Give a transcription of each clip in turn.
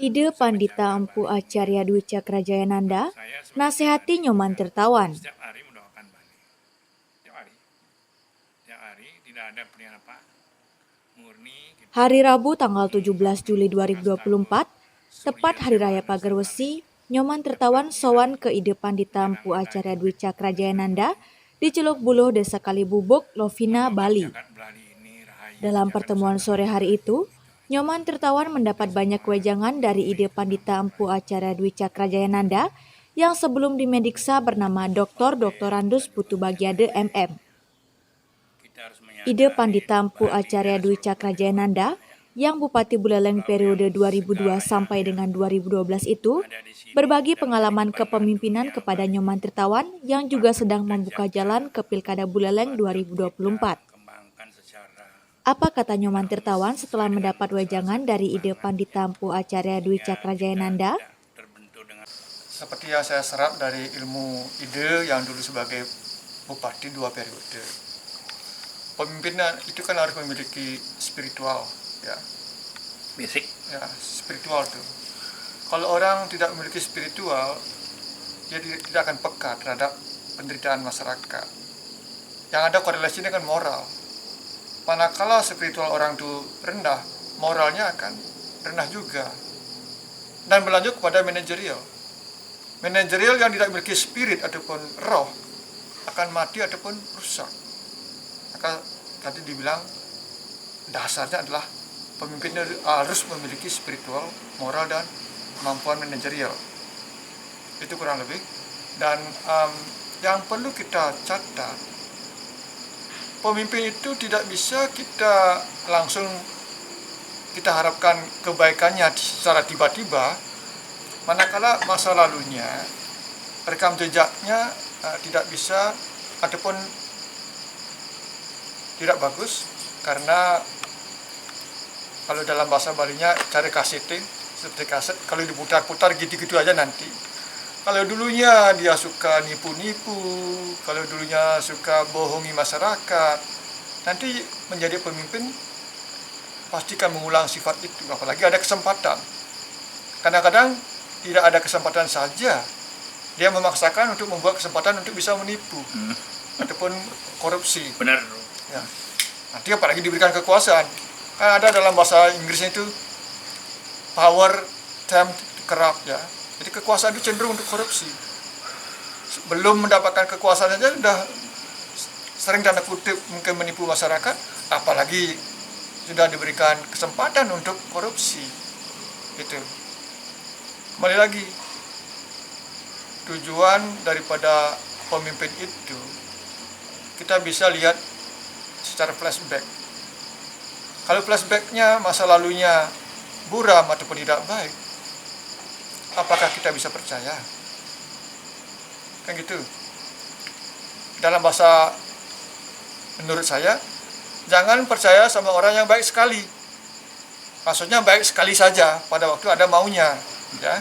Ide Pandita Empu Acarya Dwi Cakrajayananda, nasihati Nyoman Tirtawan. Setiap hari mendoakan Bali. Setiap hari tidak ada apa murni. Hari Rabu tanggal 17 Juli 2024, tepat Hari Raya Pagar Wesi, Nyoman Tirtawan sowan ke Ide Pandita Empu Acarya Dwi Cakrajayananda di Celuk Buluh, Desa Kalibubuk, Lovina, Bali. Dalam pertemuan sore hari itu, Nyoman Tirtawan mendapat banyak wejangan dari Ide Pandita Empu Acarya Dwi Cakrajayananda yang sebelum dimediksa bernama Dr. Randus Putubagiade MM. Ide Pandita Empu Acarya Dwi Cakrajayananda yang Bupati Buleleng periode 2002 sampai dengan 2012 itu berbagi pengalaman kepemimpinan kepada Nyoman Tirtawan yang juga sedang membuka jalan ke Pilkada Buleleng 2024. Apa kata Nyoman Tirtawan setelah mendapat wejangan dari Ide Pandita Empu Acarya Dwi Cakrajayananda? Seperti yang saya serap dari ilmu Ide yang dulu sebagai Bupati 2 periode. Pemimpinan itu kan harus memiliki spiritual, ya. Basic. Ya, spiritual tuh. Kalau orang tidak memiliki spiritual, dia tidak akan peka terhadap penderitaan masyarakat. Yang ada korelasinya dengan moral. Manakala spiritual orang itu rendah, moralnya akan rendah juga. Dan berlanjut kepada manajerial. Manajerial yang tidak memiliki spirit ataupun roh akan mati ataupun rusak. Maka tadi dibilang dasarnya adalah pemimpin harus memiliki spiritual, moral, dan kemampuan manajerial. Itu kurang lebih. Dan yang perlu kita catat, pemimpin itu tidak bisa kita langsung kita harapkan kebaikannya secara tiba-tiba, manakala masa lalunya, rekam jejaknya tidak bisa ataupun tidak bagus, karena kalau dalam bahasa Balinya cari kaseting, seperti kaset, kalau diputar-putar gitu-gitu aja nanti. Kalau dulunya dia suka nipu-nipu, kalau dulunya suka bohongi masyarakat, nanti menjadi pemimpin pastikan mengulang sifat itu, apalagi ada kesempatan. Kadang-kadang tidak ada kesempatan saja, dia memaksakan untuk membuat kesempatan untuk bisa menipu ataupun korupsi. Benar. Ya. Nanti apalagi diberikan kekuasaan. Kan ada dalam bahasa Inggrisnya itu power tempt corrupt, ya. Jadi kekuasaan itu cenderung untuk korupsi. Belum mendapatkan kekuasaan saja sudah sering tanda kutip mungkin menipu masyarakat, apalagi sudah diberikan kesempatan untuk korupsi. Gitu. Kembali lagi, tujuan daripada pemimpin itu kita bisa lihat secara flashback. Kalau flashbacknya masa lalunya buram ataupun tidak baik, apakah kita bisa percaya? Kan gitu. Dalam bahasa menurut saya, jangan percaya sama orang yang baik sekali. Maksudnya baik sekali saja pada waktu ada maunya, ya.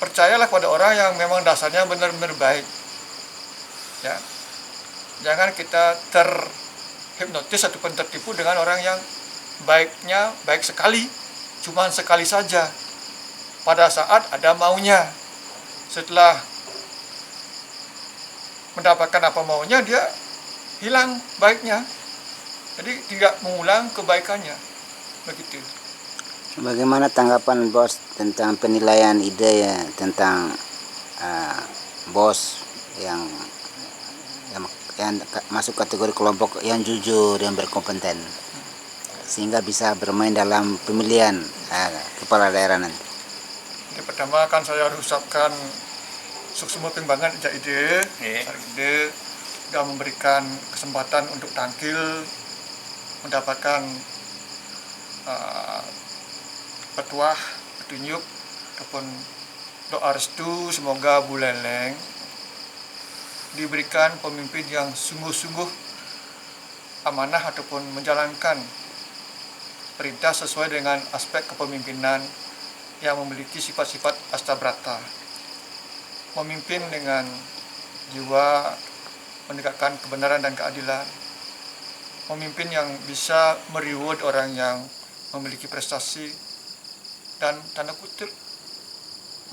Percayalah pada orang yang memang dasarnya benar-benar baik. Ya. Jangan kita terhipnotis ataupun tertipu dengan orang yang baiknya baik sekali, cuma sekali saja. Pada saat ada maunya, setelah mendapatkan apa maunya, dia hilang baiknya. Jadi tidak mengulang kebaikannya. Begitu. Bagaimana tanggapan bos tentang penilaian ide ya tentang bos yang masuk kategori kelompok yang jujur, yang berkompeten, sehingga bisa bermain dalam pemilihan kepala daerah nanti? Yang pertama kan saya harus ucapkan sukses pembangan ide sudah memberikan kesempatan untuk tampil, mendapatkan petuah, petunjuk ataupun doa restu, semoga Buleleng diberikan pemimpin yang sungguh-sungguh amanah ataupun menjalankan perintah sesuai dengan aspek kepemimpinan yang memiliki sifat-sifat astabrata. Memimpin dengan jiwa menegakkan kebenaran dan keadilan. Memimpin yang bisa mereward orang yang memiliki prestasi, dan tanda kutip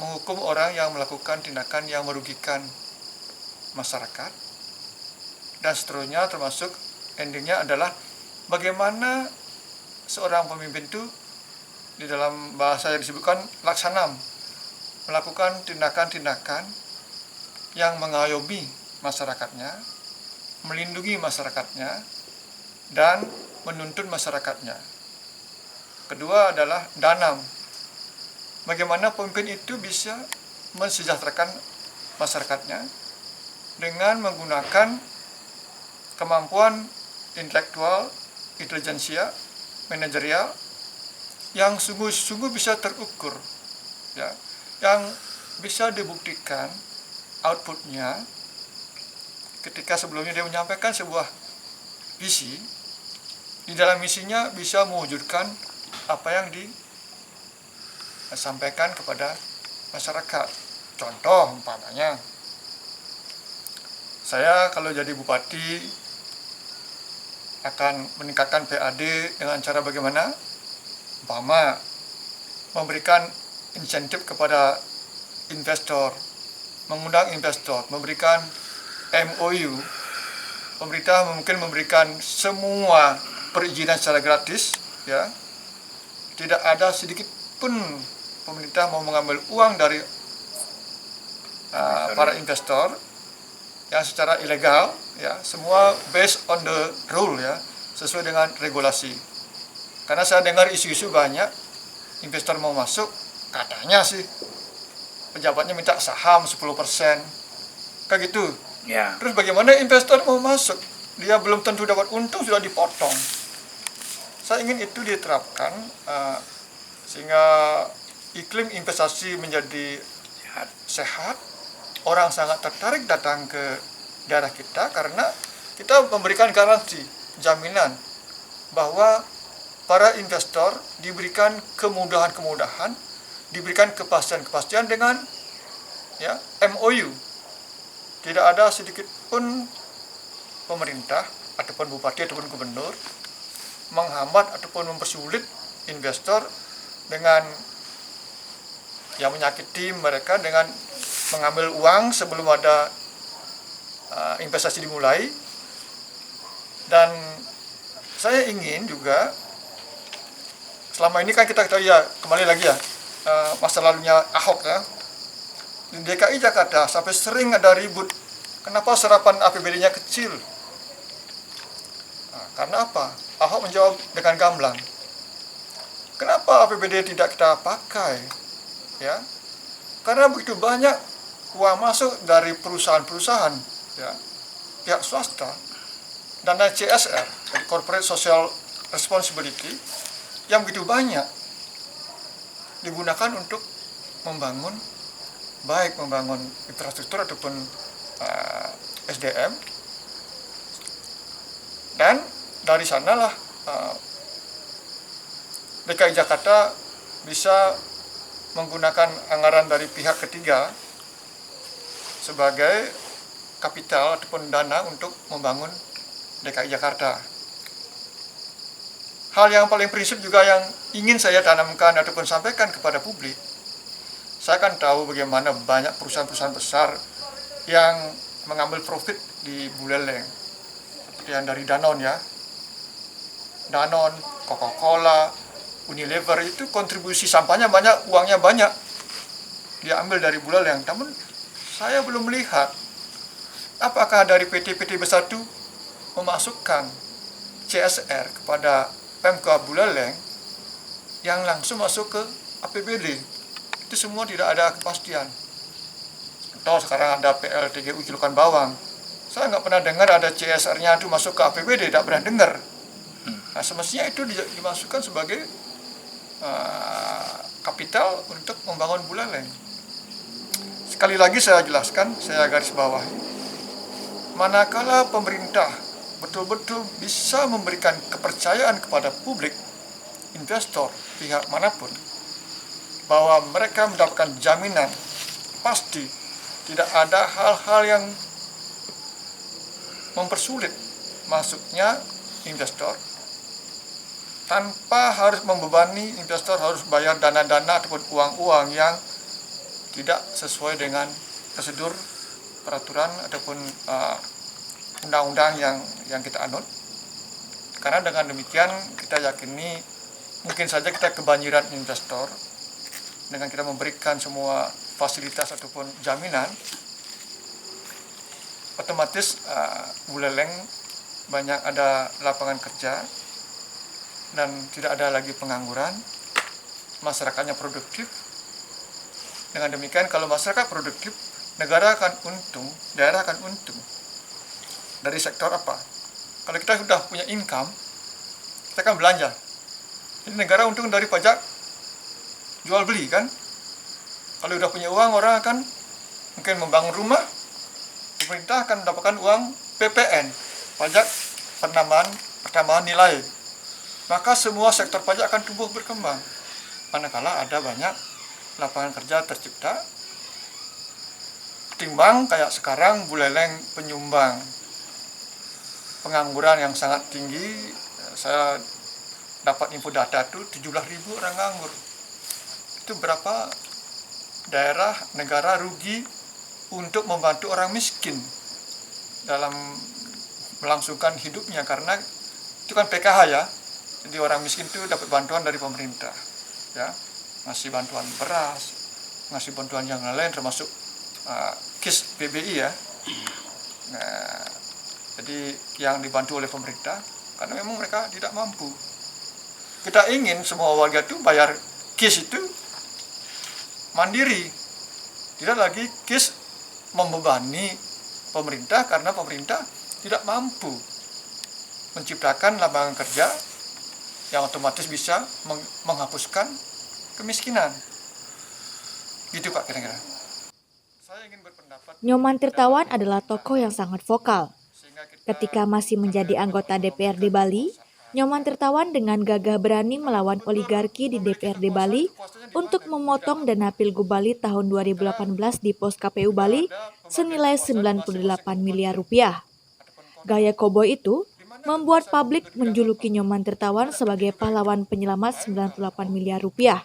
menghukum orang yang melakukan tindakan yang merugikan masyarakat, dan seterusnya, termasuk endingnya adalah bagaimana seorang pemimpin itu di dalam bahasa yang disebutkan laksanam, melakukan tindakan-tindakan yang mengayomi masyarakatnya, melindungi masyarakatnya, dan menuntun masyarakatnya. Kedua adalah danam, bagaimana pemimpin itu bisa mensejahterakan masyarakatnya dengan menggunakan kemampuan intelektual, intelijensia, manajerial yang sungguh-sungguh bisa terukur, ya, yang bisa dibuktikan outputnya ketika sebelumnya dia menyampaikan sebuah visi, di dalam misinya bisa mewujudkan apa yang disampaikan kepada masyarakat. Contoh umpamanya, saya kalau jadi bupati akan meningkatkan PAD dengan cara bagaimana? Umpama memberikan insentif kepada investor, mengundang investor, memberikan MOU, pemerintah mungkin memberikan semua perizinan secara gratis, ya. Tidak ada sedikit pun pemerintah mau mengambil uang dari para investor yang secara ilegal, ya, semua based on the rule, ya, sesuai dengan regulasi. Karena saya dengar isu-isu banyak, investor mau masuk, katanya sih pejabatnya minta saham 10%, kayak gitu. Ya. Terus bagaimana investor mau masuk? Dia belum tentu dapat untung, sudah dipotong. Saya ingin itu diterapkan sehingga iklim investasi menjadi sehat. Orang sangat tertarik datang ke daerah kita karena kita memberikan garansi, jaminan bahwa para investor diberikan kemudahan-kemudahan, diberikan kepastian-kepastian dengan, ya, MOU. Tidak ada sedikit pun pemerintah ataupun bupati ataupun gubernur menghambat ataupun mempersulit investor dengan yang menyakiti mereka dengan mengambil uang sebelum ada investasi dimulai. Dan saya ingin juga, selama ini kan kita ketahui, ya, kembali lagi, ya, masa lalunya Ahok, ya, di DKI Jakarta sampai sering ada ribut kenapa serapan APBD-nya kecil. Karena apa? Ahok menjawab dengan gamblang, kenapa APBD tidak kita pakai, ya, karena begitu banyak uang masuk dari perusahaan-perusahaan, ya, pihak swasta, dana CSR, Corporate Social Responsibility, yang begitu banyak digunakan untuk membangun, baik membangun infrastruktur ataupun SDM, dan dari sanalah DKI Jakarta bisa menggunakan anggaran dari pihak ketiga sebagai kapital ataupun dana untuk membangun DKI Jakarta. Hal yang paling prinsip juga yang ingin saya tanamkan ataupun sampaikan kepada publik, saya kan tahu bagaimana banyak perusahaan-perusahaan besar yang mengambil profit di Buleleng, seperti yang dari Danone, ya, Danone, Coca-Cola, Unilever, itu kontribusi sampahnya banyak, uangnya banyak, dia ambil dari Buleleng. Namun saya belum melihat apakah dari PT-PT besar itu memasukkan CSR kepada Pemkab Buleleng yang langsung masuk ke APBD. Itu semua tidak ada kepastian. Atau sekarang ada PLTGU Cilukan Bawang, saya nggak pernah dengar ada CSR-nya itu masuk ke APBD, tidak pernah dengar. Nah, semestinya itu dimasukkan sebagai kapital untuk membangun Buleleng. Sekali lagi saya jelaskan, saya garis bawahi, manakala pemerintah betul-betul bisa memberikan kepercayaan kepada publik, investor, pihak manapun, bahwa mereka mendapatkan jaminan pasti tidak ada hal-hal yang mempersulit masuknya investor, tanpa harus membebani investor harus bayar dana-dana ataupun uang-uang yang tidak sesuai dengan prosedur, peraturan ataupun undang-undang yang kita anut. Karena dengan demikian kita yakini mungkin saja kita kebanjiran investor dengan kita memberikan semua fasilitas ataupun jaminan, otomatis Buleleng banyak ada lapangan kerja dan tidak ada lagi pengangguran, masyarakatnya produktif. Dengan demikian kalau masyarakat produktif, negara akan untung, daerah akan untung. Dari sektor apa? Kalau kita sudah punya income, kita akan belanja. Jadi negara untung dari pajak jual beli kan. Kalau sudah punya uang, orang akan mungkin membangun rumah, pemerintah akan mendapatkan uang PPN, pajak pertambahan nilai. Maka semua sektor pajak akan tumbuh berkembang. Manakala ada banyak lapangan kerja tercipta, ketimbang kayak sekarang Buleleng penyumbang pengangguran yang sangat tinggi. Saya dapat info data itu 17.000 orang nganggur. Itu berapa daerah negara rugi untuk membantu orang miskin dalam melangsungkan hidupnya, karena itu kan PKH ya. Jadi orang miskin itu dapat bantuan dari pemerintah, ya, ngasih bantuan beras, ngasih bantuan yang lain termasuk KIS PBI ya. Nah, jadi yang dibantu oleh pemerintah karena memang mereka tidak mampu. Kita ingin semua warga itu bayar KIS itu mandiri, tidak lagi KIS membebani pemerintah karena pemerintah tidak mampu menciptakan lapangan kerja yang otomatis bisa menghapuskan kemiskinan. Gitu Pak kira-kira. Saya ingin berpendapat. Nyoman Tirtawan adalah tokoh yang sangat vokal. Ketika masih menjadi anggota DPRD Bali, Nyoman Tirtawan dengan gagah berani melawan oligarki di DPRD Bali untuk memotong dana Pilgub Bali tahun 2018 di pos KPU Bali senilai 98 miliar rupiah. Gaya koboi itu membuat publik menjuluki Nyoman Tirtawan sebagai pahlawan penyelamat 98 miliar rupiah.